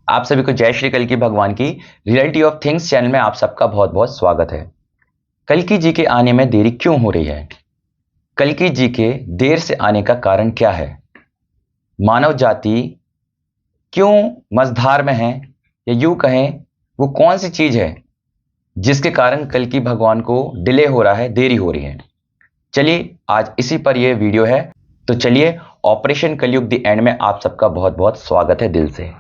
आप सभी को जय श्री कल्कि भगवान की रियलिटी ऑफ थिंग्स चैनल में आप सबका बहुत बहुत स्वागत है। कल्कि जी के आने में देरी क्यों हो रही है? कल्कि जी के देर से आने का कारण क्या है? मानव जाति क्यों मझधार में है, या यूं कहें वो कौन सी चीज है जिसके कारण कल्कि भगवान को डिले हो रहा है, देरी हो रही है? चलिए आज इसी पर यह वीडियो है। तो चलिए ऑपरेशन कलयुग द एंड में आप सबका बहुत बहुत स्वागत है दिल से।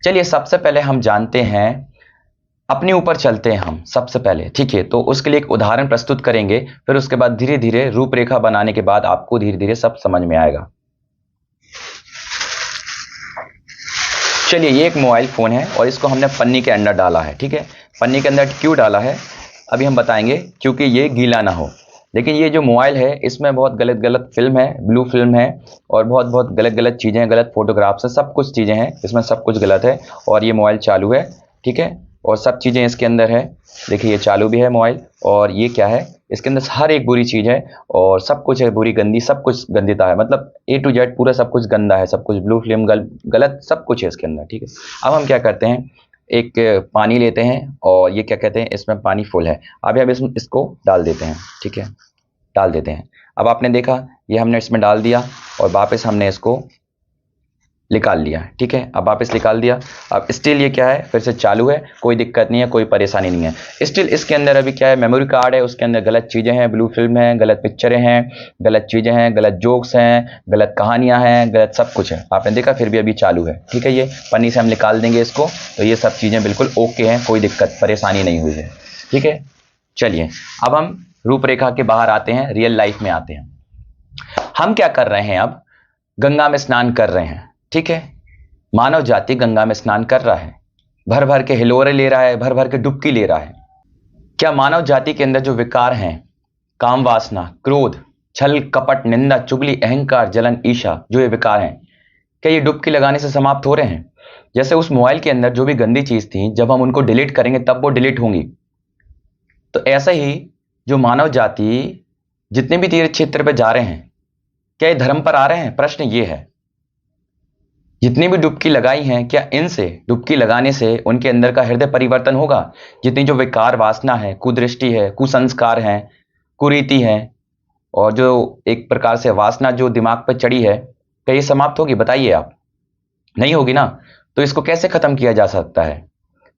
चलिए सबसे पहले हम जानते हैं, अपने ऊपर चलते हैं हम सबसे पहले, ठीक है? तो उसके लिए एक उदाहरण प्रस्तुत करेंगे, फिर उसके बाद धीरे धीरे रूपरेखा बनाने के बाद आपको धीरे धीरे सब समझ में आएगा। चलिए ये एक मोबाइल फोन है और इसको हमने पन्नी के अंदर डाला है, ठीक है? पन्नी के अंदर क्यों डाला है अभी हम बताएंगे, क्योंकि ये गीला ना हो। लेकिन ये जो मोबाइल है इसमें बहुत गलत गलत फिल्म है, ब्लू फिल्म है, और बहुत बहुत गलत गलत चीज़ें हैं, गलत फोटोग्राफ्स है, सब कुछ चीज़ें हैं इसमें, सब कुछ गलत है। और ये मोबाइल चालू है, ठीक है? और सब चीज़ें इसके अंदर है। देखिए ये चालू भी है मोबाइल, और ये क्या है, इसके अंदर हर एक बुरी चीज़ है और सब कुछ है बुरी गंदी, सब कुछ गंदिता है, मतलब A to Z पूरा सब कुछ गंदा है, सब कुछ ब्लू फिल्म गलत सब कुछ है इसके अंदर, ठीक है? अब हम क्या करते हैं, एक पानी लेते हैं और ये क्या कहते हैं, इसमें पानी फुल है। अभी हम इसको डाल देते हैं, ठीक है? डाल देते हैं। अब आपने देखा ये हमने इसमें डाल दिया और वापस हमने इसको निकाल लिया, ठीक है? अब वापस निकाल दिया। अब स्टिल ये क्या है, फिर से चालू है, कोई दिक्कत नहीं है, कोई परेशानी नहीं है। स्टिल इसके अंदर अभी क्या है, मेमोरी कार्ड है, उसके अंदर गलत चीज़ें हैं, ब्लू फिल्म है, गलत पिक्चरें हैं, गलत चीज़ें हैं, गलत जोक्स हैं, गलत कहानियां हैं, गलत सब कुछ है। आपने देखा, फिर भी अभी चालू है, ठीक है? ये पन्नी से हम निकाल देंगे इसको, तो ये सब चीज़ें बिल्कुल ओके हैं, कोई दिक्कत परेशानी नहीं हुई है, ठीक है? चलिए अब हम रूपरेखा के बाहर आते हैं, रियल लाइफ में आते हैं। हम क्या कर रहे हैं, अब गंगा में स्नान कर रहे हैं, ठीक है? मानव जाति गंगा में स्नान कर रहा है, भर भर के हिलोरे ले रहा है, भर भर के डुबकी ले रहा है। क्या मानव जाति के अंदर जो विकार हैं, काम वासना, क्रोध, छल कपट, निंदा, चुगली, अहंकार, जलन, ईर्ष्या, जो ये विकार हैं, क्या ये डुबकी लगाने से समाप्त हो रहे हैं? जैसे उस मोबाइल के अंदर जो भी गंदी चीज थी, जब हम उनको डिलीट करेंगे तब वो डिलीट होंगी। तो ऐसा ही जो मानव जाति जितने भी तीर्थ क्षेत्र पर जा रहे हैं, क्या ये धर्म पर आ रहे हैं? प्रश्न ये है। जितनी भी डुबकी लगाई हैं, क्या इनसे डुबकी लगाने से उनके अंदर का हृदय परिवर्तन होगा? जितनी जो विकार वासना है, कुदृष्टि है, कुसंस्कार है, कुरीति है, और जो एक प्रकार से वासना जो दिमाग पर चढ़ी है, क्या ये समाप्त होगी? बताइए आप। नहीं होगी ना। तो इसको कैसे खत्म किया जा सकता है?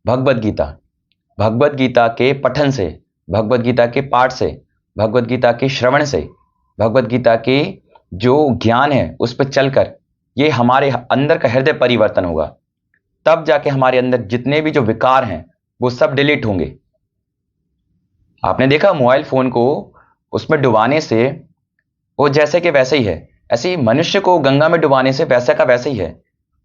भगवत गीता, भगवत गीता के पठन से, भगवत गीता के पाठ से, भगवत गीता के श्रवण से, भगवत गीता के जो ज्ञान है उस पर चलकर ये हमारे अंदर का हृदय परिवर्तन होगा। तब जाके हमारे अंदर जितने भी जो विकार हैं वो सब डिलीट होंगे। आपने देखा मोबाइल फोन को उसमें डुबाने से वो जैसे कि वैसे ही है, ऐसे ही मनुष्य को गंगा में डुबाने से वैसा का वैसे ही है।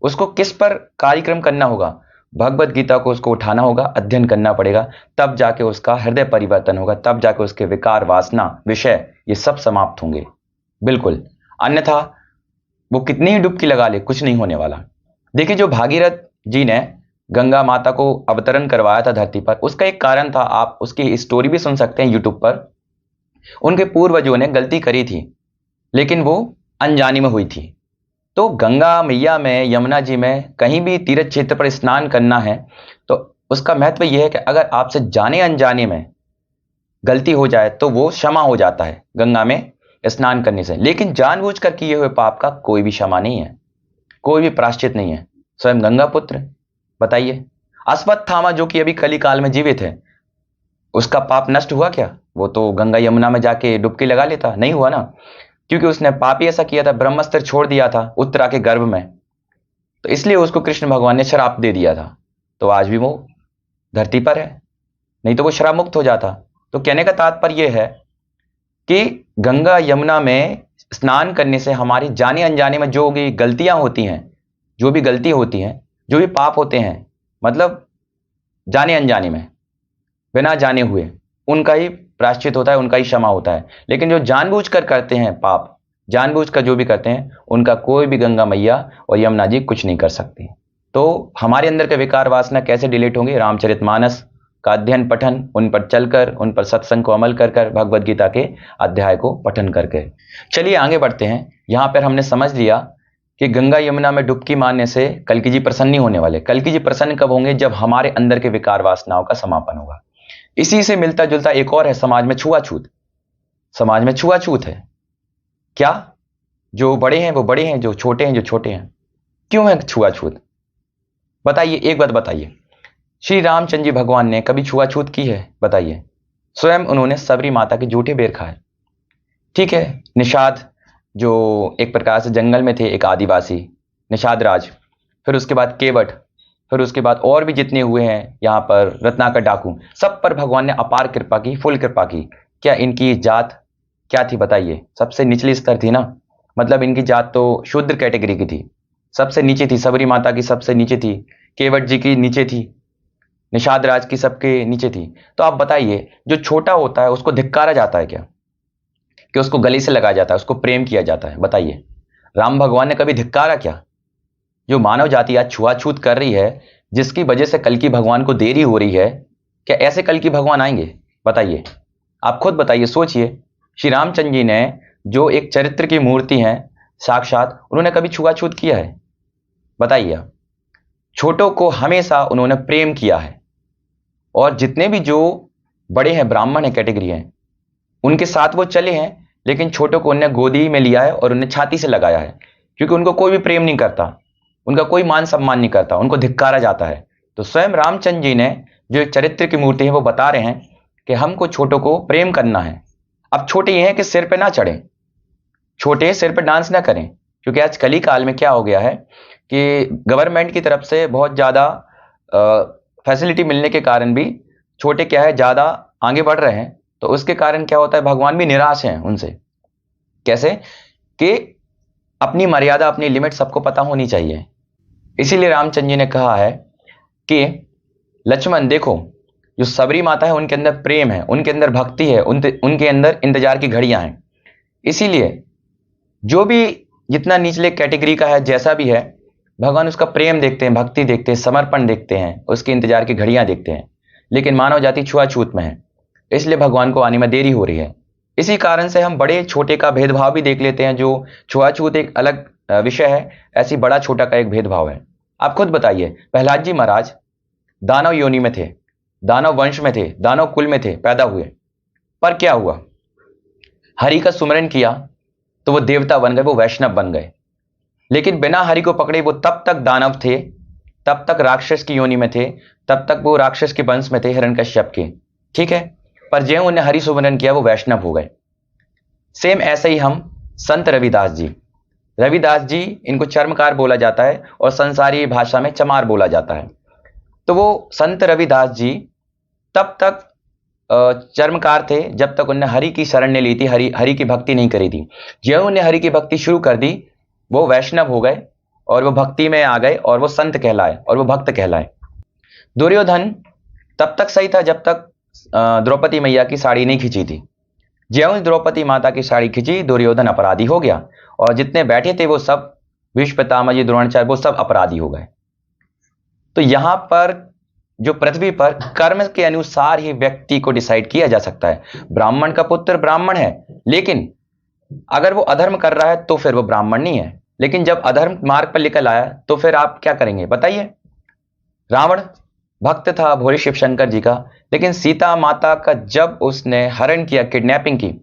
उसको किस पर कार्यक्रम करना होगा? भगवत गीता को उसको उठाना होगा, अध्ययन करना पड़ेगा, तब जाके उसका हृदय परिवर्तन होगा, तब जाके उसके विकार वासना विषय ये सब समाप्त होंगे, बिल्कुल। अन्यथा वो कितनी ही डुबकी लगा ले, कुछ नहीं होने वाला। देखिए जो भागीरथ जी ने गंगा माता को अवतरण करवाया था धरती पर, उसका एक कारण था, आप उसकी स्टोरी भी सुन सकते हैं यूट्यूब पर। उनके पूर्वजों ने गलती करी थी, लेकिन वो अनजानी में हुई थी। तो गंगा मैया में, यमुना जी में, कहीं भी तीर्थ क्षेत्र पर स्नान करना है तो उसका महत्व यह है कि अगर आपसे जाने अनजाने में गलती हो जाए तो वो क्षमा हो जाता है गंगा में स्नान करने से। लेकिन जानबूझकर किए हुए पाप का कोई भी क्षमा नहीं है, कोई भी प्रायश्चित नहीं है। स्वयं गंगा पुत्र बताइए, अश्वत्थामा जो कि अभी कली काल में जीवित है, उसका पाप नष्ट हुआ क्या? वो तो गंगा यमुना में जाके डुबकी लगा लेता, नहीं हुआ ना, क्योंकि उसने पाप ही ऐसा किया था, ब्रह्मास्त्र छोड़ दिया था उत्तरा के गर्भ में, तो इसलिए उसको कृष्ण भगवान ने श्राप दे दिया था। तो आज भी वो धरती पर है, नहीं तो वो श्राप मुक्त हो जाता। तो कहने का तात्पर्य यह है कि गंगा यमुना में स्नान करने से हमारी जाने अनजाने में जो भी गलतियां होती हैं, जो भी गलती होती हैं, जो भी पाप होते हैं, मतलब जाने अनजाने में, बिना जाने हुए, उनका ही प्रायश्चित होता है, उनका ही क्षमा होता है। लेकिन जो जानबूझकर करते हैं पाप, जानबूझकर जो भी करते हैं, उनका कोई भी गंगा मैया और यमुना जी कुछ नहीं कर सकती। तो हमारे अंदर के विकार वासना कैसे डिलीट होंगे? रामचरितमानस का अध्ययन पठन, उन पर चलकर, उन पर सत्संग को अमल कर कर, भगवद गीता के अध्याय को पठन करके। चलिए आगे बढ़ते हैं। यहां पर हमने समझ लिया कि गंगा यमुना में डुबकी मारने से कल्कि जी प्रसन्न नहीं होने वाले। कल्कि जी प्रसन्न कब होंगे? जब हमारे अंदर के विकार वासनाओं का समापन होगा। इसी से मिलता जुलता एक और है, समाज में छुआछूत। समाज में छुआछूत है क्या? जो बड़े हैं वो बड़े हैं, जो छोटे हैं जो छोटे हैं। क्यों है छुआछूत? बताइए, एक बात बताइए, श्री रामचंद्र जी भगवान ने कभी छुआछूत की है? बताइए। स्वयं उन्होंने सबरी माता के जूठे बेर खाए। ठीक है, निषाद जो एक प्रकार से जंगल में थे, एक आदिवासी निषाद राज, फिर उसके बाद केवट, फिर उसके बाद और भी जितने हुए हैं यहाँ पर रत्नाकर डाकू, सब पर भगवान ने अपार कृपा की, फुल कृपा की। क्या इनकी जात क्या थी? बताइए। सबसे निचली स्तर थी ना, मतलब इनकी जात तो शूद्र कैटेगरी की थी, सबसे नीचे थी। सबरी माता की सबसे नीचे थी, केवट जी की नीचे थी, निषाद राज की सबके नीचे थी। तो आप बताइए, जो छोटा होता है उसको धिक्कारा जाता है क्या? कि उसको गले से लगाया जाता है, उसको प्रेम किया जाता है? बताइए, राम भगवान ने कभी धिक्कारा क्या? जो मानव जाति आज छुआछूत कर रही है, जिसकी वजह से कल की भगवान को देरी हो रही है, क्या ऐसे कल की भगवान आएंगे? बताइए, आप खुद बताइए, सोचिए। श्री रामचंद्र जी ने जो एक चरित्र की मूर्ति है साक्षात, उन्होंने कभी छुआछूत किया है? बताइए आप। छोटों को हमेशा उन्होंने प्रेम किया है, और जितने भी जो बड़े हैं, ब्राह्मण है, कैटेगरी है, उनके साथ वो चले हैं, लेकिन छोटों को उन्हें गोदी में लिया है और उन्हें छाती से लगाया है, क्योंकि उनको कोई भी प्रेम नहीं करता, उनका कोई मान सम्मान नहीं करता, उनको धिक्कारा जाता है। तो स्वयं रामचंद्र जी ने जो एक चरित्र की मूर्ति है वो बता रहे हैं कि हमको छोटों को प्रेम करना है। अब छोटे ये हैं कि सिर पे ना चढ़े, छोटे सिर पे डांस ना करें, क्योंकि आज कली काल में क्या हो गया है कि गवर्नमेंट की तरफ से बहुत ज़्यादा फैसिलिटी मिलने के कारण भी छोटे क्या है ज़्यादा आगे बढ़ रहे हैं। तो उसके कारण क्या होता है, भगवान भी निराश हैं उनसे। कैसे? कि अपनी मर्यादा, अपनी लिमिट सबको पता होनी चाहिए। इसीलिए रामचंद्र जी ने कहा है कि लक्ष्मण देखो, जो सबरी माता है उनके अंदर प्रेम है, उनके अंदर भक्ति है, उनके अंदर इंतजार की घड़ियां हैं। इसीलिए जो भी जितना निचले कैटेगरी का है, जैसा भी है, भगवान उसका प्रेम देखते हैं, भक्ति देखते हैं, समर्पण देखते हैं, उसके इंतजार की घड़ियां देखते हैं। लेकिन मानव जाति छुआछूत में है, इसलिए भगवान को आने में देरी हो रही है। इसी कारण से हम बड़े छोटे का भेदभाव भी देख लेते हैं। जो छुआछूत एक अलग विषय है, ऐसी बड़ा छोटा का एक भेदभाव है। आप खुद बताइए, प्रहलाद जी महाराज दानव योनि में थे, दानव वंश में थे, दानव कुल में थे, पैदा हुए, पर क्या हुआ? हरि का सुमरन किया तो वो देवता बन गए, वो वैष्णव बन गए। लेकिन बिना हरि को पकड़े वो तब तक दानव थे, तब तक राक्षस की योनि में थे, तब तक वो राक्षस के वंश में थे, हिरण्यकश्यप के। ठीक है, पर ज्यों उन्हें हरि सुमरन किया वो वैष्णव हो गए। सेम ऐसे ही हम संत रविदास जी, रविदास जी इनको चर्मकार बोला जाता है और संसारी भाषा में चमार बोला जाता है। तो वो संत रविदास जी तब तक चर्मकार थे जब तक उन्हें हरि की शरण नहीं ली थी, हरि की भक्ति नहीं करी थी। ज्यों उन्हें हरि की भक्ति शुरू कर दी, वो वैष्णव हो गए और वो भक्ति में आ गए और वो संत कहलाए और वो भक्त कहलाए। दुर्योधन तब तक सही था जब तक द्रौपदी मैया की साड़ी नहीं खींची थी। ज्यों द्रौपदी माता की साड़ी खींची, दुर्योधन अपराधी हो गया, और जितने बैठे थे वो सब, भीष्म पितामह जी, द्रोणाचार्य, वो सब अपराधी हो गए। तो यहां पर जो पृथ्वी पर कर्म के अनुसार ही व्यक्ति को डिसाइड किया जा सकता है। ब्राह्मण का पुत्र ब्राह्मण है, लेकिन अगर वो अधर्म कर रहा है तो फिर वो ब्राह्मण नहीं है। लेकिन जब अधर्म मार्ग पर निकल आया तो फिर आप क्या करेंगे? बताइए। रावण भक्त था भोले शिव शंकर जी का, लेकिन सीता माता का जब उसने हरण किया, किडनैपिंग की,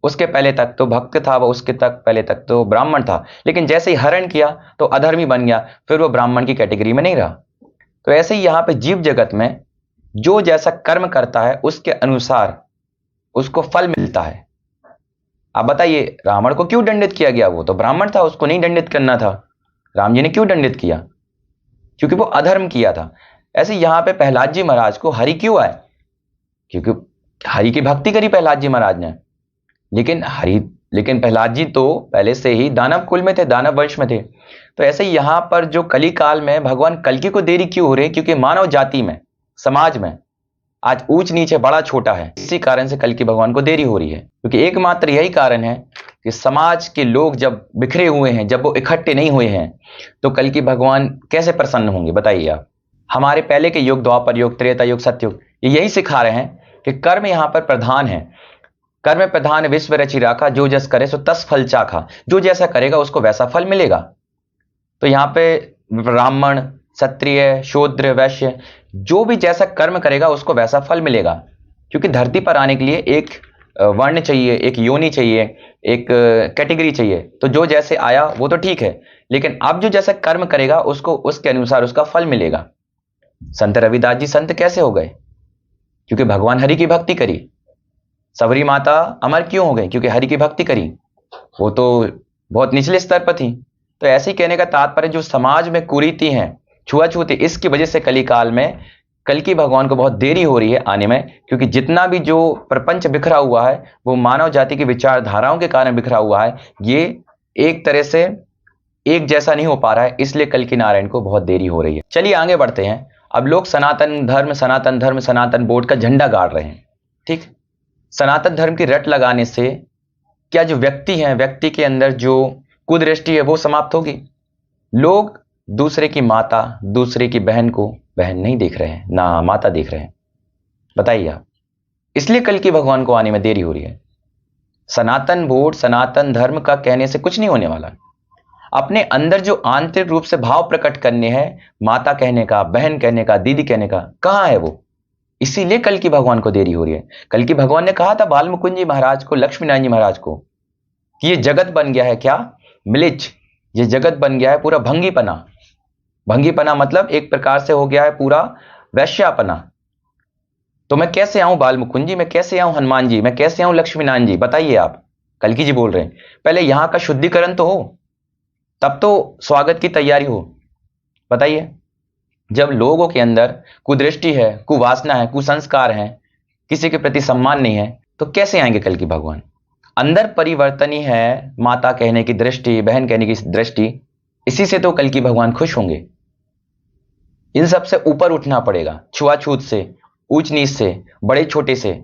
उसके पहले तक तो भक्त था वो, उसके तक पहले तक तो ब्राह्मण था, लेकिन जैसे ही हरण किया तो अधर्मी बन गया, फिर वो ब्राह्मण की कैटेगरी में नहीं रहा। तो ऐसे ही यहां पे जीव जगत में जो जैसा कर्म करता है उसके अनुसार उसको फल मिलता है। आप बताइए, रावण को क्यों दंडित किया गया? वो तो ब्राह्मण था, उसको नहीं दंडित करना था। राम जी ने क्यों दंडित किया? क्योंकि वो अधर्म किया था। ऐसे यहां पे प्रहलाद जी महाराज को हरि क्यों आए? क्योंकि हरि की भक्ति करी प्रहलाद जी महाराज ने। लेकिन प्रहलाद जी तो पहले से ही दानव कुल में थे, दानव वंश में थे। तो ऐसे यहां पर जो कली काल में भगवान कल्कि को देरी क्यों हो रही है? क्योंकि मानव जाति में, समाज में आज ऊंच नीचे, बड़ा छोटा है, इसी कारण से कल्कि भगवान को देरी हो रही है। क्योंकि एकमात्र यही कारण है कि समाज के लोग जब बिखरे हुए हैं, जब वो इकट्ठे नहीं हुए हैं, तो कल्कि भगवान कैसे प्रसन्न होंगे? बताइए आप। हमारे पहले के युग, द्वापर युग, त्रेता युग, सतयुग, ये यही सिखा रहे हैं कि कर्म यहां पर प्रधान है। कर्म प्रधान विश्व रचि राखा, जो जस करे सो तस फल चाखा। जो जैसा करेगा उसको वैसा फल मिलेगा। तो यहाँ पे ब्राह्मण, क्षत्रिय, शूद्र, वैश्य जो भी जैसा कर्म करेगा उसको वैसा फल मिलेगा, क्योंकि धरती पर आने के लिए एक वर्ण चाहिए, एक योनि चाहिए, एक कैटेगरी चाहिए। तो जो जैसे आया वो तो ठीक है, लेकिन अब जो जैसा कर्म करेगा उसको उसके अनुसार उसका फल मिलेगा। संत रविदास जी संत कैसे हो गए? क्योंकि भगवान हरि की भक्ति करी। सबरी माता अमर क्यों हो गई? क्योंकि हरि की भक्ति करी। वो तो बहुत निचले स्तर पर थी। तो ऐसे ही कहने का तात्पर्य जो समाज में कुरीति हैं, छुआछूत है, इसकी वजह से कली काल में कल्कि भगवान को बहुत देरी हो रही है आने में, क्योंकि जितना भी जो प्रपंच बिखरा हुआ है वो मानव जाति की विचारधाराओं के कारण बिखरा हुआ है। ये एक तरह से एक जैसा नहीं हो पा रहा है, इसलिए कल्कि नारायण को बहुत देरी हो रही है। चलिए आगे बढ़ते हैं। अब लोग सनातन धर्म, सनातन धर्म, सनातन बोर्ड का झंडा गाड़ रहे हैं। ठीक, सनातन धर्म की रट लगाने से क्या जो व्यक्ति है, व्यक्ति के अंदर जो कुदृष्टि है वो समाप्त होगी? लोग दूसरे की माता, दूसरे की बहन को बहन नहीं देख रहे हैं, ना माता देख रहे हैं। बताइए आप। इसलिए कल्कि भगवान को आने में देरी हो रही है। सनातन बोर्ड, सनातन धर्म का कहने से कुछ नहीं होने वाला। अपने अंदर जो आंतरिक रूप से भाव प्रकट करने हैं, माता कहने का, बहन कहने का, दीदी कहने का, कहां है वो? इसीलिए कल्कि भगवान को देरी हो रही है। कल्कि भगवान ने कहा था बालमुकुंद जी महाराज को, लक्ष्मी नारायण जी महाराज को, कि ये जगत बन गया है क्या? मिलिच। ये जगत बन गया है पूरा भंगीपना। भंगीपना मतलब एक प्रकार से हो गया है पूरा वैश्यापना। तो मैं कैसे आऊं बालमुकुंद जी, मैं कैसे आऊं हनुमान जी, मैं कैसे आऊं लक्ष्मी नारायण जी? बताइए आप। कल्कि जी बोल रहे हैं पहले यहां का शुद्धिकरण तो हो, तब तो स्वागत की तैयारी हो। बताइए, जब लोगों के अंदर कुदृष्टि है, कुवासना है, कुसंस्कार है, किसी के प्रति सम्मान नहीं है, तो कैसे आएंगे कल्कि भगवान? अंदर परिवर्तन ही है, माता कहने की दृष्टि, बहन कहने की दृष्टि, इसी से तो कल्कि भगवान खुश होंगे। इन सब से ऊपर उठना पड़ेगा, छुआछूत से, ऊंच नीच से, बड़े छोटे से,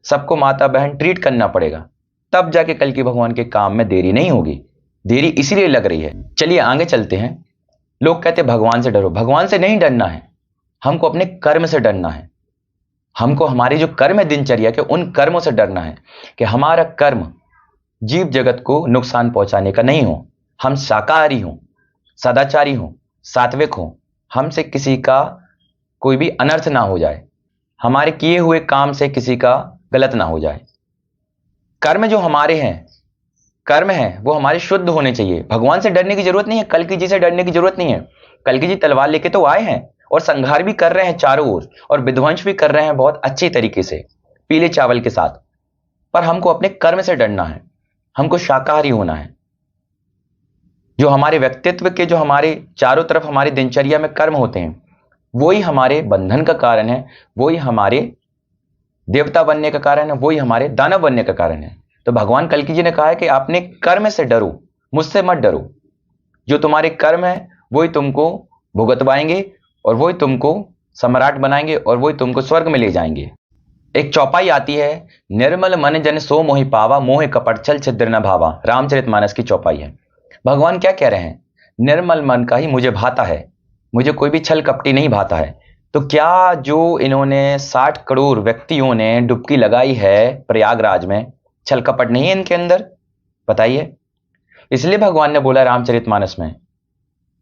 सबको माता बहन ट्रीट करना पड़ेगा, तब जाके कल्कि भगवान के काम में देरी नहीं होगी। देरी इसीलिए लग रही है। चलिए आगे चलते हैं। लोग कहते हैं भगवान से डरो। भगवान से नहीं डरना है, हमको अपने कर्म से डरना है। हमको हमारे जो कर्म है दिनचर्या के, उन कर्मों से डरना है कि हमारा कर्म जीव जगत को नुकसान पहुंचाने का नहीं हो। हम शाकाहारी हों, सदाचारी हों, सात्विक हों, हमसे किसी का कोई भी अनर्थ ना हो जाए, हमारे किए हुए काम से किसी का गलत ना हो जाए। कर्म जो हमारे हैं, कर्म है वो हमारे शुद्ध होने चाहिए। भगवान से डरने की जरूरत नहीं है, कल्कि जी से डरने की जरूरत नहीं है। कल्कि जी तलवार लेके तो आए हैं और संहार भी कर रहे हैं चारों ओर, और विध्वंस भी कर रहे हैं बहुत अच्छी तरीके से, पीले चावल के साथ। पर हमको अपने कर्म से डरना है, हमको शाकाहारी होना है। जो हमारे व्यक्तित्व के, जो हमारे चारों तरफ हमारी दिनचर्या में कर्म होते हैं, वही हमारे बंधन का कारण है, वही हमारे देवता बनने का कारण है, वही हमारे दानव बनने का कारण है। तो भगवान कल्कि जी ने कहा है कि अपने कर्म से डरो, मुझसे मत डरो। जो तुम्हारे कर्म है वही तुमको भुगतवाएंगे, और वही तुमको सम्राट बनाएंगे, और वही तुमको स्वर्ग में ले जाएंगे। एक चौपाई आती है, निर्मल मन जन सो मोहि पावा, मोह कपट छल छिद्र न भावा। रामचरितमानस की चौपाई है। भगवान क्या कह रहे हैं? निर्मल मन का ही मुझे भाता है, मुझे कोई भी छल कपटी नहीं भाता है। तो क्या जो इन्होंने 60 करोड़ व्यक्तियों ने डुबकी लगाई है प्रयागराज में, छल कपट नहीं है इनके अंदर? बताइए। इसलिए भगवान ने बोला रामचरितमानस में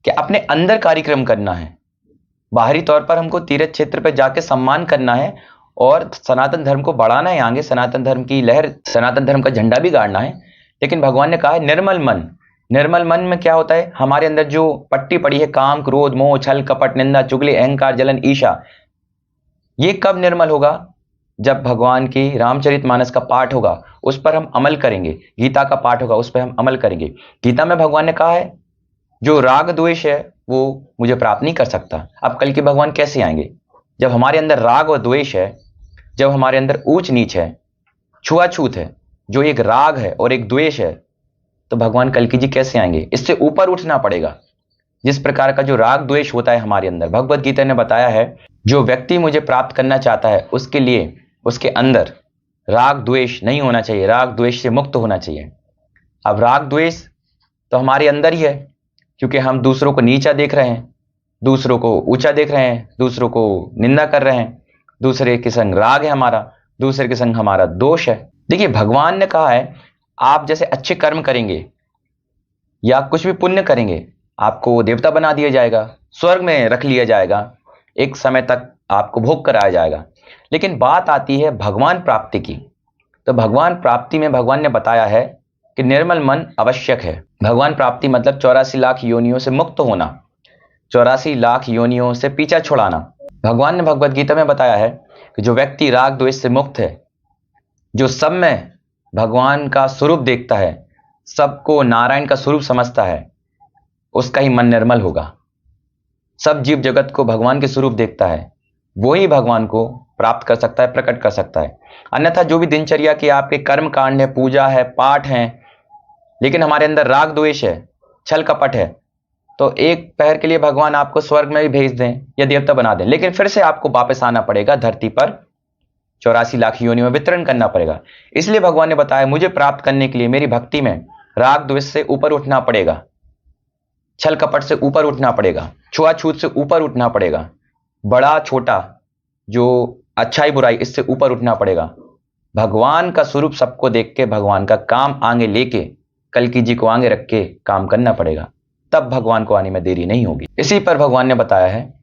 कि अपने अंदर कार्यक्रम करना है। बाहरी तौर पर हमको तीर्थ क्षेत्र पर जाके सम्मान करना है और सनातन धर्म को बढ़ाना है आगे, सनातन धर्म की लहर, सनातन धर्म का झंडा भी गाड़ना है। लेकिन भगवान ने कहा है निर्मल मन। निर्मल मन में क्या होता है? हमारे अंदर जो पट्टी पड़ी है, काम, क्रोध, मोह, छल, कपट, निंदा, चुगली, अहंकार, जलन, ईर्ष्या, ये कब निर्मल होगा? जब भगवान की रामचरितमानस का पाठ होगा, उस पर हम अमल करेंगे। गीता का पाठ होगा, उस पर हम अमल करेंगे। गीता में भगवान ने कहा है जो राग द्वेष है वो मुझे प्राप्त नहीं कर सकता। अब कल के भगवान कैसे आएंगे? जब हमारे अंदर राग और द्वेष है, जब हमारे अंदर ऊंच नीच है, छुआछूत है, जो एक राग है और एक द्वेष है, तो भगवान कल्कि जी कैसे आएंगे? इससे ऊपर उठना पड़ेगा। जिस प्रकार का जो राग द्वेष होता है हमारे अंदर, भगवत गीता ने बताया है जो व्यक्ति मुझे प्राप्त करना चाहता है उसके लिए उसके अंदर राग द्वेष नहीं होना चाहिए, राग द्वेष से मुक्त होना चाहिए। अब राग द्वेष तो हमारे अंदर ही है, क्योंकि हम दूसरों को नीचा देख रहे हैं, दूसरों को ऊंचा देख रहे हैं, दूसरों को निंदा कर रहे हैं, दूसरे के संग राग है हमारा, दूसरे के संग हमारा दोष है। देखिए भगवान ने कहा है आप जैसे अच्छे कर्म करेंगे या कुछ भी पुण्य करेंगे आपको देवता बना दिया जाएगा, स्वर्ग में रख लिया जाएगा, एक समय तक आपको भोग कराया जाएगा। लेकिन बात आती है भगवान प्राप्ति की। तो भगवान प्राप्ति में भगवान ने बताया है कि निर्मल मन आवश्यक है। भगवान प्राप्ति मतलब 84 लाख योनियों से मुक्त होना, 84 लाख योनियों से पीछा छुड़ाना। भगवान ने भगवत गीता में बताया है कि जो व्यक्ति राग द्वेष से मुक्त है, जो सब में भगवान का स्वरूप देखता है, सबको नारायण का स्वरूप समझता है, उसका ही मन निर्मल होगा। सब जीव जगत को भगवान के स्वरूप देखता है, वो ही भगवान को प्राप्त कर सकता है, प्रकट कर सकता है। अन्यथा जो भी दिनचर्या के आपके कर्म कांड है, पूजा है, पाठ है, लेकिन हमारे अंदर राग द्वेष है, छल कपट है, तो एक पहर के लिए भगवान आपको स्वर्ग में भी भेज दें या देवता बना दें, लेकिन फिर से आपको वापस आना पड़ेगा धरती पर, 84 लाख योनि में वितरण करना पड़ेगा। इसलिए भगवान ने बताया मुझे प्राप्त करने के लिए मेरी भक्ति में राग द्वेष से ऊपर उठना पड़ेगा, छल कपट से ऊपर उठना पड़ेगा, छुआछूत से ऊपर उठना पड़ेगा, बड़ा छोटा जो अच्छाई बुराई इससे ऊपर उठना पड़ेगा। भगवान का स्वरूप सबको देख के भगवान का काम आगे लेके कल्कि जी को आगे रख के काम करना पड़ेगा, तब भगवान को आने में देरी नहीं होगी। इसी पर भगवान ने बताया है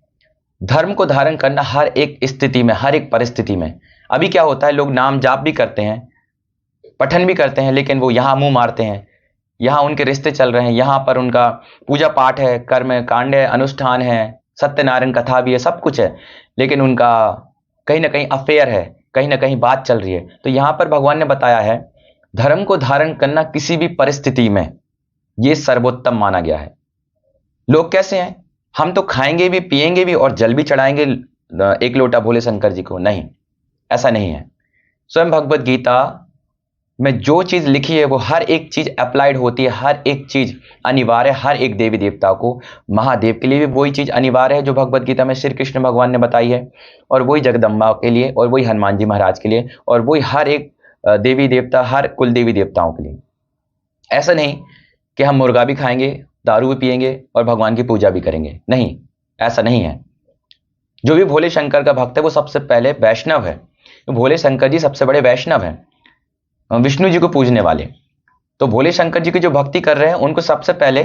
धर्म को धारण करना हर एक स्थिति में, हर एक परिस्थिति में। अभी क्या होता है, लोग नाम जाप भी करते हैं, पठन भी करते हैं, लेकिन वो यहां मुंह मारते हैं, यहां उनके रिश्ते चल रहे हैं, यहां पर उनका पूजा पाठ है, कर्म कांड है, अनुष्ठान है, सत्यनारायण कथा भी है, सब कुछ है, लेकिन उनका कहीं ना कहीं अफेयर है, कहीं ना कहीं बात चल रही है। तो यहां पर भगवान ने बताया है धर्म को धारण करना किसी भी परिस्थिति में यह सर्वोत्तम माना गया है। लोग कैसे हैं, हम तो खाएंगे भी, पिएंगे भी और जल भी चढ़ाएंगे एक लोटा भोले शंकर जी को, नहीं, ऐसा नहीं है। स्वयं भगवत गीता में जो चीज लिखी है वो हर एक चीज अप्लाइड होती है, हर एक चीज अनिवार्य है। हर एक देवी देवता को, महादेव के लिए भी वही चीज अनिवार्य है जो भगवत गीता में श्री कृष्ण भगवान ने बताई है, और वही जगदम्बा के लिए, और वही हनुमान जी महाराज के लिए, और वही हर एक देवी देवता, हर कुल देवी देवताओं के लिए। ऐसा नहीं कि हम मुर्गा भी खाएंगे, दारू भी पिएंगे और भगवान की पूजा भी करेंगे, नहीं, ऐसा नहीं है। जो भी भोले शंकर का भक्त है वो सबसे पहले वैष्णव है। भोले शंकर जी सबसे बड़े वैष्णव हैं, विष्णु जी को पूजने वाले। तो भोले शंकर जी की जो भक्ति कर रहे हैं उनको सबसे पहले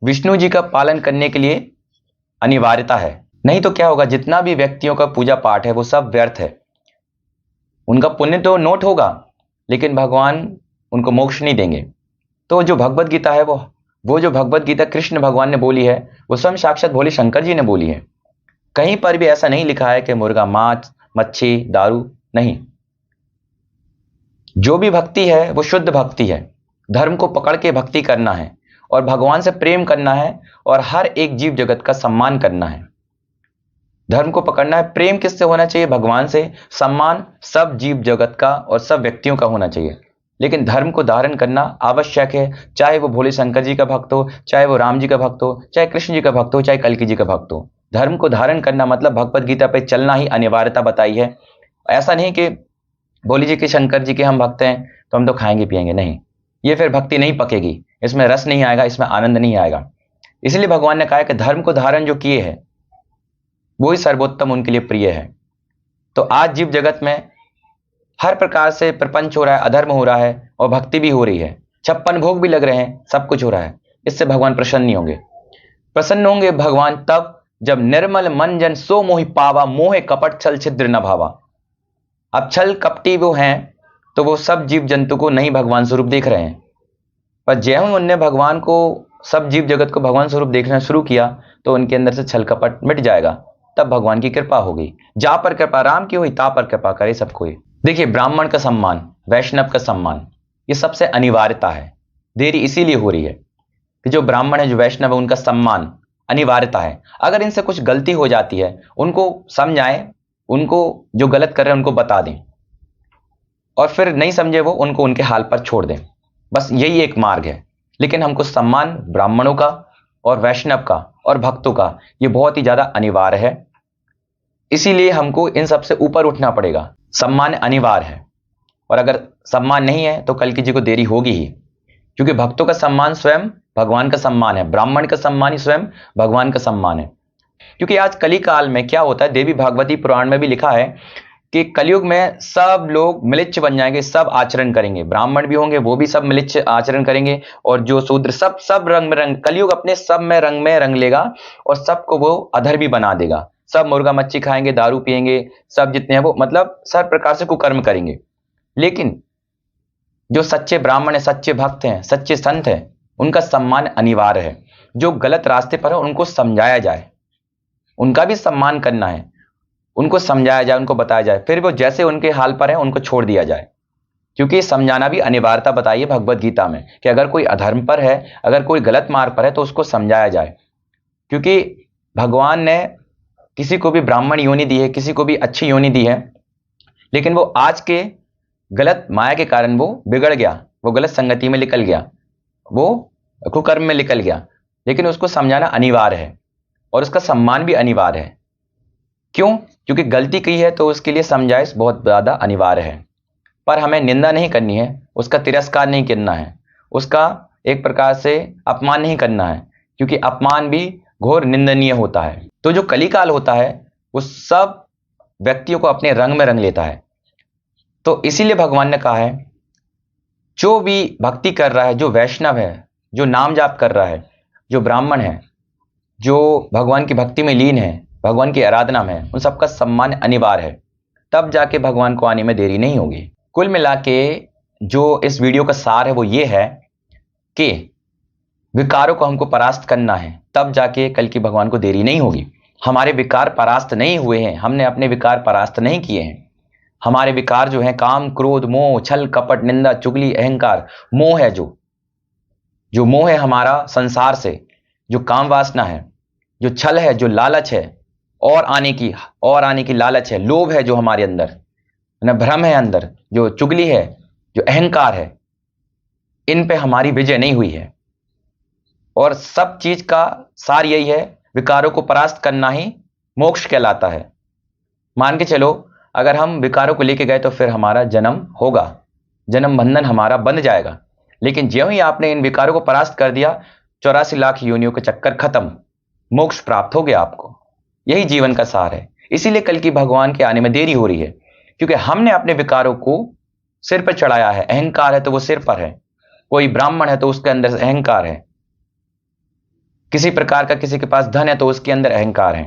विष्णु जी का पालन करने के लिए अनिवार्यता है। नहीं तो क्या होगा, जितना भी व्यक्तियों का पूजा पाठ है वो सब व्यर्थ है। उनका पुण्य तो नोट होगा, लेकिन भगवान उनको मोक्ष नहीं देंगे। तो जो भगवत गीता है वो जो भगवत गीता कृष्ण भगवान ने बोली है वो स्वयं साक्षात भोले शंकर जी ने बोली है। कहीं पर भी ऐसा नहीं लिखा है कि मुर्गा, मांस, मच्छी, दारू, नहीं। जो भी भक्ति है वो शुद्ध भक्ति है। धर्म को पकड़ के भक्ति करना है और भगवान से प्रेम करना है और हर एक जीव जगत का सम्मान करना है। धर्म को पकड़ना है। प्रेम किससे होना चाहिए? भगवान से। सम्मान सब जीव जगत का और सब व्यक्तियों का होना चाहिए। लेकिन धर्म को धारण करना आवश्यक है, चाहे वो भोले शंकर जी का भक्त हो, चाहे वो राम जी का भक्त हो, चाहे कृष्ण जी का भक्त हो, चाहे कल्कि जी का भक्त हो। धर्म को धारण करना मतलब भगवत गीता पे चलना ही अनिवार्यता बताई है। ऐसा नहीं कि भोले जी के, शंकर जी के हम भक्त हैं तो हम तो खाएंगे पिएंगे, नहीं, ये फिर भक्ति नहीं पकेगी, इसमें रस नहीं आएगा, इसमें आनंद नहीं आएगा। इसलिए भगवान ने कहा कि धर्म को धारण जो किए हैं वो ही सर्वोत्तम उनके लिए प्रिय है। तो आज जीव जगत में हर प्रकार से प्रपंच हो रहा है, अधर्म हो रहा है और भक्ति भी हो रही है, 56 भोग भी लग रहे हैं, सब कुछ हो रहा है। इससे भगवान प्रसन्न नहीं होंगे। प्रसन्न होंगे भगवान तब जब निर्मल मन जन सो मोहि पावा, मोहे कपट छल छिद्र न भावा। अब छल कपटी वो हैं तो वो सब जीव जंतु को नहीं भगवान स्वरूप देख रहे हैं, पर ज्यों ही उनने भगवान को, सब जीव जगत को भगवान स्वरूप देखना शुरू किया तो उनके अंदर से छल कपट मिट जाएगा, तब भगवान की कृपा होगी। जा पर कृपा राम की हुई, ता पर कृपा करे सब कोई। देखिए, ब्राह्मण का सम्मान, वैष्णव का सम्मान, ये सबसे अनिवार्यता है। देरी इसीलिए हो रही है कि जो ब्राह्मण है, जो वैष्णव है, उनका सम्मान अनिवार्यता है। अगर इनसे कुछ गलती हो जाती है उनको समझाएं, उनको जो गलत कर रहे हैं उनको बता दें, और फिर नहीं समझे वो उनको उनके हाल पर छोड़ दें। बस यही एक मार्ग है। लेकिन हमको सम्मान ब्राह्मणों का और वैष्णव का और भक्तों का ये बहुत ही ज्यादा अनिवार्य है। इसीलिए हमको इन सबसे ऊपर उठना पड़ेगा। सम्मान अनिवार्य है, और अगर सम्मान नहीं है तो कल्कि जी को देरी होगी ही, क्योंकि भक्तों का सम्मान स्वयं भगवान का सम्मान है, ब्राह्मण का सम्मान ही स्वयं भगवान का सम्मान है। क्योंकि आज कली काल में क्या होता है, देवी भागवती पुराण में भी लिखा है कि कलयुग में सब लोग म्लेच्छ बन जाएंगे, सब आचरण करेंगे, ब्राह्मण भी होंगे वो भी सब म्लेच्छ आचरण करेंगे, और जो शूद्र सब सब रंग में रंग, कलयुग अपने सब में रंग लेगा और सबको वो अधर्मी बना देगा। सब मुर्गा मच्छी खाएंगे, दारू पिएंगे, सब जितने हैं वो मतलब सब प्रकार से कुकर्म करेंगे। लेकिन जो सच्चे ब्राह्मण है, सच्चे भक्त हैं, सच्चे संत हैं, उनका सम्मान अनिवार्य है। जो गलत रास्ते पर है उनको समझाया जाए, उनका भी सम्मान करना है, उनको समझाया जाए, उनको बताया जाए, फिर वो जैसे उनके हाल पर है उनको छोड़ दिया जाए। क्योंकि समझाना भी अनिवार्यता बताइए भगवत गीता में कि अगर कोई अधर्म पर है, अगर कोई गलत मार्ग पर है तो उसको समझाया जाए। क्योंकि भगवान ने किसी को भी ब्राह्मण योनि दी है, किसी को भी अच्छी योनि दी है, लेकिन वो आज के गलत माया के कारण वो बिगड़ गया, वो गलत संगति में निकल गया, वो कुकर्म में निकल गया। लेकिन उसको समझाना अनिवार्य है और उसका सम्मान भी अनिवार्य है। क्यों? क्योंकि गलती की है तो उसके लिए समझाइश बहुत ज़्यादा अनिवार्य है। पर हमें निंदा नहीं करनी है, उसका तिरस्कार नहीं करना है, उसका एक प्रकार से अपमान नहीं करना है, क्योंकि अपमान भी घोर निंदनीय होता है। तो जो कलिकाल होता है वो सब व्यक्तियों को अपने रंग में रंग लेता है। तो इसीलिए भगवान ने कहा है जो भी भक्ति कर रहा है, जो वैष्णव है, जो नाम जाप कर रहा है, जो ब्राह्मण है, जो भगवान की भक्ति में लीन है, भगवान की आराधना में है, उन सबका सम्मान अनिवार्य है। तब जाके भगवान को आने में देरी नहीं होगी। कुल मिला के जो इस वीडियो का सार है वो ये है कि विकारों को हमको परास्त करना है, तब जाके कल की भगवान को देरी नहीं होगी। हमारे विकार परास्त नहीं हुए हैं, हमने अपने विकार परास्त नहीं किए हैं। हमारे विकार जो हैं काम, क्रोध, मोह, छल, कपट, निंदा, चुगली, अहंकार, मोह है, जो मोह है हमारा संसार से, जो काम वासना है, जो छल है, जो लालच है, और आने की लालच है, लोभ है जो हमारे अंदर न, भ्रम है अंदर, जो चुगली है, जो अहंकार है, इन पे हमारी विजय नहीं हुई है। और सब चीज का सार यही है, विकारों को परास्त करना ही मोक्ष कहलाता है। मान के चलो अगर हम विकारों को लेके गए तो फिर हमारा जन्म होगा, जन्म बंधन हमारा बंध जाएगा। लेकिन ज्यों ही आपने इन विकारों को परास्त कर दिया, 84 लाख योनियों के चक्कर खत्म, मोक्ष प्राप्त हो गया आपको। यही जीवन का सार है। इसीलिए कल की भगवान के आने में देरी हो रही है, क्योंकि हमने अपने विकारों को सिर पर चढ़ाया है। अहंकार है तो वो सिर पर है, कोई ब्राह्मण है तो उसके अंदर अहंकार है, किसी प्रकार का किसी के पास धन है तो उसके अंदर अहंकार है,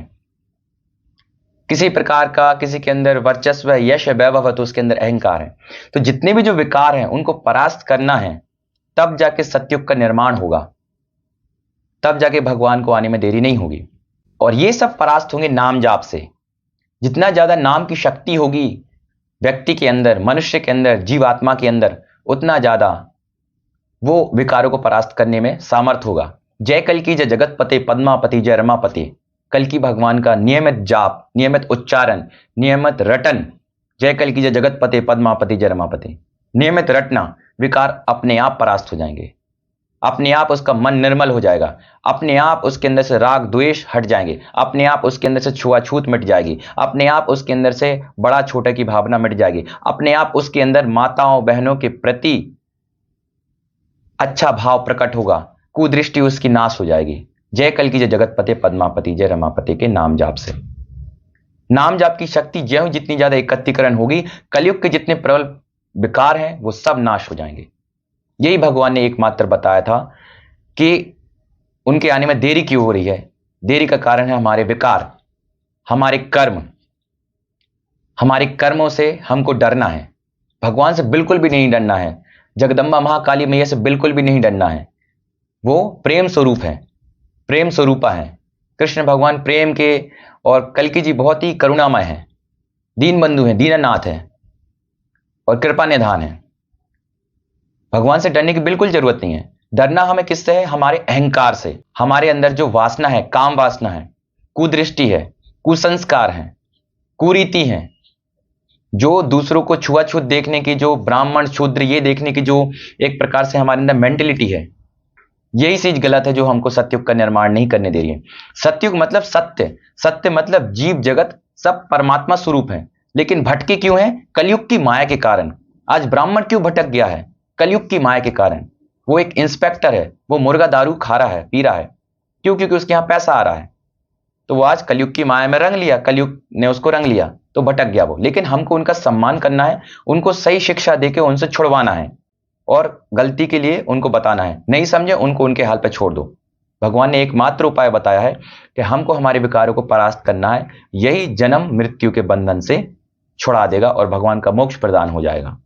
किसी प्रकार का किसी के अंदर वर्चस्व है, यश है, वैभव है तो उसके अंदर अहंकार है। तो जितने भी जो विकार हैं उनको परास्त करना है, तब जाके सतयुग का निर्माण होगा, तब जाके भगवान को आने में देरी नहीं होगी। और ये सब परास्त होंगे नाम जाप से। जितना ज्यादा नाम की शक्ति होगी व्यक्ति के अंदर, मनुष्य के अंदर, जीवात्मा के अंदर, उतना ज्यादा वो विकारों को परास्त करने में सामर्थ होगा। जय कल की जय जगतपते पद्मापति जय रमापति। कल की भगवान का नियमित जाप, नियमित उच्चारण, नियमित रटन, जय कल की जय जगतपते पद्मापति जय रमापति, नियमित रटना, विकार अपने आप परास्त हो जाएंगे, अपने आप उसका मन निर्मल हो जाएगा, अपने आप उसके अंदर से राग द्वेष हट जाएंगे, अपने आप उसके अंदर से छुआछूत मिट जाएगी, अपने आप उसके अंदर से बड़ा छोटे की भावना मिट जाएगी, अपने आप उसके अंदर माताओं बहनों के प्रति अच्छा भाव प्रकट होगा, कुदृष्टि उसकी नाश हो जाएगी। जय कल की जय जगतपते पद्मापति जय रमापति के नाम जाप से। नाम जाप की शक्ति ज्यों जितनी ज्यादा एकत्रीकरण होगी, कलयुग के जितने प्रबल विकार हैं वो सब नाश हो जाएंगे। यही भगवान ने एकमात्र बताया था कि उनके आने में देरी क्यों हो रही है। देरी का कारण है हमारे विकार, हमारे कर्म। हमारे कर्मों से हमको डरना है, भगवान से बिल्कुल भी नहीं डरना है, जगदम्बा महाकाली मैया से बिल्कुल भी नहीं डरना है। वो प्रेम स्वरूप है, प्रेम स्वरूपा है। कृष्ण भगवान प्रेम के, और कल्कि जी बहुत ही करुणामय है, दीन बंधु है, दीननाथ है और कृपा निधान है। भगवान से डरने की बिल्कुल जरूरत नहीं है। डरना हमें किससे है? हमारे अहंकार से। हमारे अंदर जो वासना है, काम वासना है, कुदृष्टि है, कुसंस्कार है, कुरीति है, जो दूसरों को छुआछूत देखने की, जो ब्राह्मण शूद्र ये देखने की जो एक प्रकार से हमारे अंदर मेंटेलिटी है, यही चीज गलत है जो हमको सतयुग का निर्माण नहीं करने दे रही है। सतयुग मतलब सत्य, सत्य मतलब जीव जगत सब परमात्मा स्वरूप है, लेकिन भटके क्यों है? कलयुग की माया के कारण। आज ब्राह्मण क्यों भटक गया है? कलयुग की माया के कारण। वो एक इंस्पेक्टर है, वो मुर्गा दारू खा रहा है, पी रहा है, क्यों? क्योंकि उसके यहां पैसा आ रहा है। तो वो आज कलयुग की माया में रंग लिया, कलयुग ने उसको रंग लिया तो भटक गया वो। लेकिन हमको उनका सम्मान करना है, उनको सही शिक्षा देके उनसे छुड़वाना है और गलती के लिए उनको बताना है। नहीं समझे उनको उनके हाल पे छोड़ दो। भगवान ने एकमात्र उपाय बताया है कि हमको हमारे विकारों को परास्त करना है, यही जन्म मृत्यु के बंधन से छुड़ा देगा और भगवान का मोक्ष प्रदान हो जाएगा।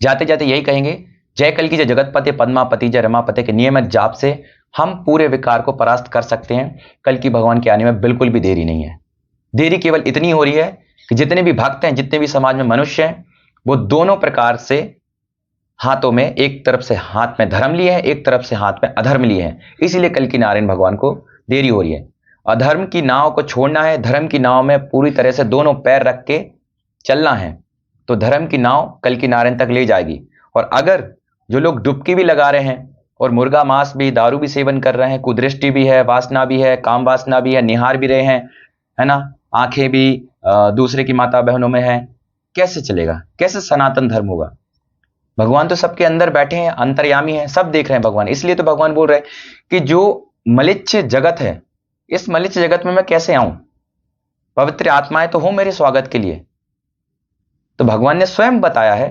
जाते जाते यही कहेंगे, जय कल की जय जगतपते पद्मापति जय रमापते के नियमित जाप से हम पूरे विकार को परास्त कर सकते हैं। कल की भगवान के आने में बिल्कुल भी देरी नहीं है। देरी केवल इतनी हो रही है कि जितने भी भक्त हैं, जितने भी समाज में मनुष्य हैं, वो दोनों प्रकार से हाथों में, एक तरफ से हाथ में धर्म लिए हैं, एक तरफ से हाथ में अधर्म लिए हैं। इसीलिए कल की नारायण भगवान को देरी हो रही है। अधर्म की नाव को छोड़ना है, धर्म की नाव में पूरी तरह से दोनों पैर रख के चलना है, तो धर्म की नाव कल की नारायण तक ले जाएगी। और अगर जो लोग डुबकी भी लगा रहे हैं और मुर्गा मांस भी, दारू भी सेवन कर रहे हैं, कुदृष्टि भी है, वासना भी है, काम वासना भी है, निहार भी रहे हैं, है ना, आंखें भी दूसरे की माता बहनों में है, कैसे चलेगा? कैसे सनातन धर्म होगा? भगवान तो सबके अंदर बैठे हैं, अंतर्यामी हैं, सब देख रहे हैं भगवान। इसलिए तो भगवान बोल रहे हैं कि जो मलिच्छ जगत है, इस मलिच्छ जगत में मैं कैसे आऊं? पवित्र आत्माएं तो हो मेरे स्वागत के लिए। तो भगवान ने स्वयं बताया है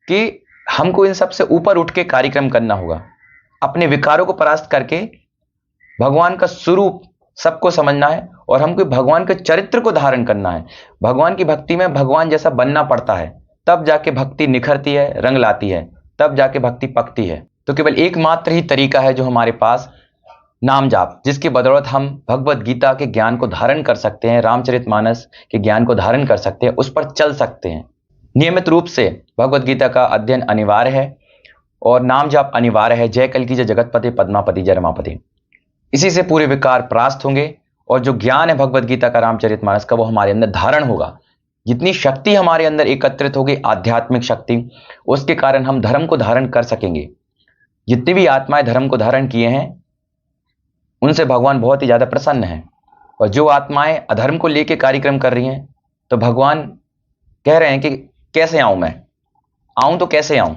कि हमको इन सबसे ऊपर उठ के कार्यक्रम करना होगा, अपने विकारों को परास्त करके भगवान का स्वरूप सबको समझना है और हमको भगवान के चरित्र को धारण करना है। भगवान की भक्ति में भगवान जैसा बनना पड़ता है, तब जाके भक्ति निखरती है, रंग लाती है, तब जाके भक्ति पकती है। तो केवल एकमात्र ही तरीका है जो हमारे पास, नाम जाप, जिसकी बदौलत हम भगवत गीता के ज्ञान को धारण कर सकते हैं, रामचरितमानस के ज्ञान को धारण कर सकते हैं, उस पर चल सकते हैं। नियमित रूप से भगवत गीता का अध्ययन अनिवार्य है और नाम जाप अनिवार्य है। जय कल की जय जगतपति पद्मापति जय रमापति। इसी से पूरे विकार परास्त होंगे और जो ज्ञान है भगवत गीता का, रामचरितमानस का, वो हमारे अंदर धारण होगा। जितनी शक्ति हमारे अंदर एकत्रित होगी, आध्यात्मिक शक्ति, उसके कारण हम धर्म को धारण कर सकेंगे। जितनी भी आत्माएं धर्म को धारण किए हैं, उनसे भगवान बहुत ही ज्यादा प्रसन्न है। और जो आत्माएं अधर्म को लेकर कार्यक्रम कर रही हैं, तो भगवान कह रहे हैं कि कैसे आऊं मैं? आऊं तो कैसे आऊं?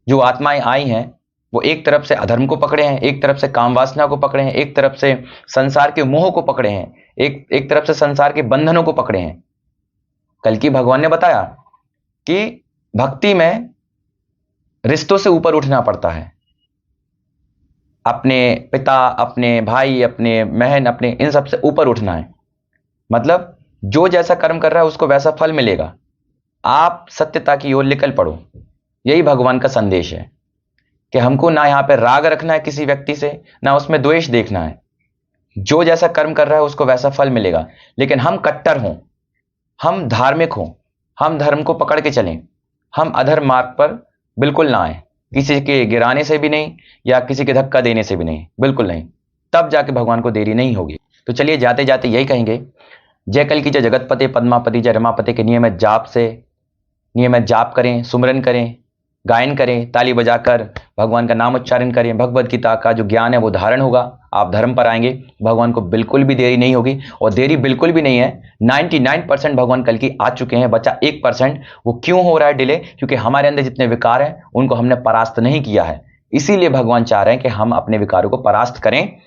जो आत्माएं आई हैं वो एक तरफ से अधर्म को पकड़े हैं, एक तरफ से काम वासना को पकड़े हैं, एक तरफ से संसार के मोह को पकड़े हैं, एक तरफ से संसार के बंधनों को पकड़े हैं। कल की भगवान ने बताया कि भक्ति में रिश्तों से ऊपर उठना पड़ता है। अपने पिता, अपने भाई, अपने बहन, अपने इन सब से ऊपर उठना है। मतलब जो जैसा कर्म कर रहा है उसको वैसा फल मिलेगा। आप सत्यता की ओर निकल पड़ो। यही भगवान का संदेश है कि हमको ना यहाँ पे राग रखना है किसी व्यक्ति से, ना उसमें द्वेष देखना है। जो जैसा कर्म कर रहा है उसको वैसा फल मिलेगा। लेकिन हम कट्टर हों, हम धार्मिक हों, हम धर्म को पकड़ के चलें, हम अधर्म मार्ग पर बिल्कुल ना आए, किसी के गिराने से भी नहीं या किसी के धक्का देने से भी नहीं, बिल्कुल नहीं। तब जाके भगवान को देरी नहीं होगी। तो चलिए जाते जाते यही कहेंगे, जय कल की जय जगतपते पद्मापति जय रमापते के नियमित जाप से, नियमित जाप करें, सुमरन करें, गायन करें, ताली बजाकर भगवान का नाम उच्चारण करें। भगवत गीता का जो ज्ञान है वो धारण होगा, आप धर्म पर आएंगे। भगवान को बिल्कुल भी देरी नहीं होगी और देरी बिल्कुल भी नहीं है। 99% भगवान कल की आ चुके हैं, बचा 1%। वो क्यों हो रहा है डिले? क्योंकि हमारे अंदर जितने विकार हैं उनको हमने परास्त नहीं किया है। इसीलिए भगवान चाह रहे हैं कि हम अपने विकारों को परास्त करें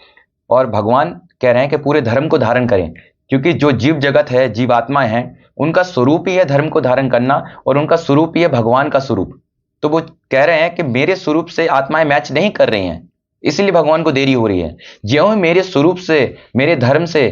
और भगवान कह रहे हैं कि पूरे धर्म को धारण करें। क्योंकि जो जीव जगत है, जीवात्माएं हैं, उनका स्वरूप ही है धर्म को धारण करना और उनका स्वरूप ही है भगवान का स्वरूप। तो वो कह रहे हैं कि मेरे स्वरूप से आत्माएं मैच नहीं कर रही हैं, इसलिए भगवान को देरी हो रही है। ज्यों मेरे स्वरूप से, मेरे धर्म से,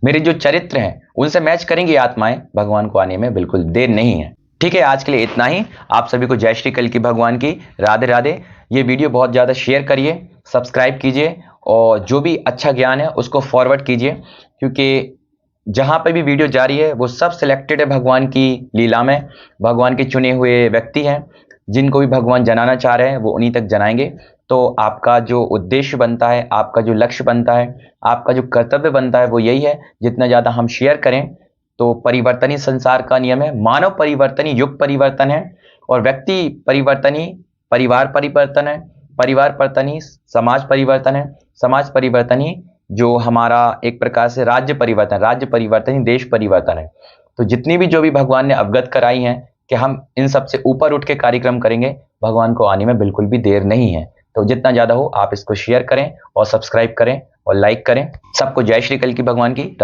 मेरे जो चरित्र हैं उनसे मैच करेंगी आत्माएं, भगवान को आने में बिल्कुल देर नहीं है। ठीक है, आज के लिए इतना ही। आप सभी को जय श्री कल की भगवान की, राधे राधे। ये वीडियो बहुत ज़्यादा शेयर करिए, सब्सक्राइब कीजिए और जो भी अच्छा ज्ञान है उसको फॉरवर्ड कीजिए, क्योंकि जहाँ पे भी वीडियो जा रही है वो सब सिलेक्टेड है भगवान की लीला में। भगवान के चुने हुए व्यक्ति हैं, जिनको भी भगवान जनाना चाह रहे हैं वो उन्हीं तक जनाएंगे। तो आपका जो उद्देश्य बनता है, आपका जो लक्ष्य बनता है, आपका जो कर्तव्य बनता है वो यही है, जितना ज़्यादा हम शेयर करें तो परिवर्तन ही संसार का नियम है। मानव परिवर्तन ही युग परिवर्तन है और व्यक्ति परिवर्तन ही परिवार परिवर्तन है, परिवार परिवर्तन ही समाज परिवर्तन है, समाज परिवर्तन ही जो हमारा एक प्रकार से राज्य परिवर्तन, राज्य परिवर्तन ही देश परिवर्तन है। तो जितनी भी जो भी भगवान ने अवगत कराई हैं कि हम इन सब से ऊपर उठ के कार्यक्रम करेंगे, भगवान को आने में बिल्कुल भी देर नहीं है। तो जितना ज़्यादा हो आप इसको शेयर करें और सब्सक्राइब करें और लाइक करें। सबको जय श्री कल की भगवान की।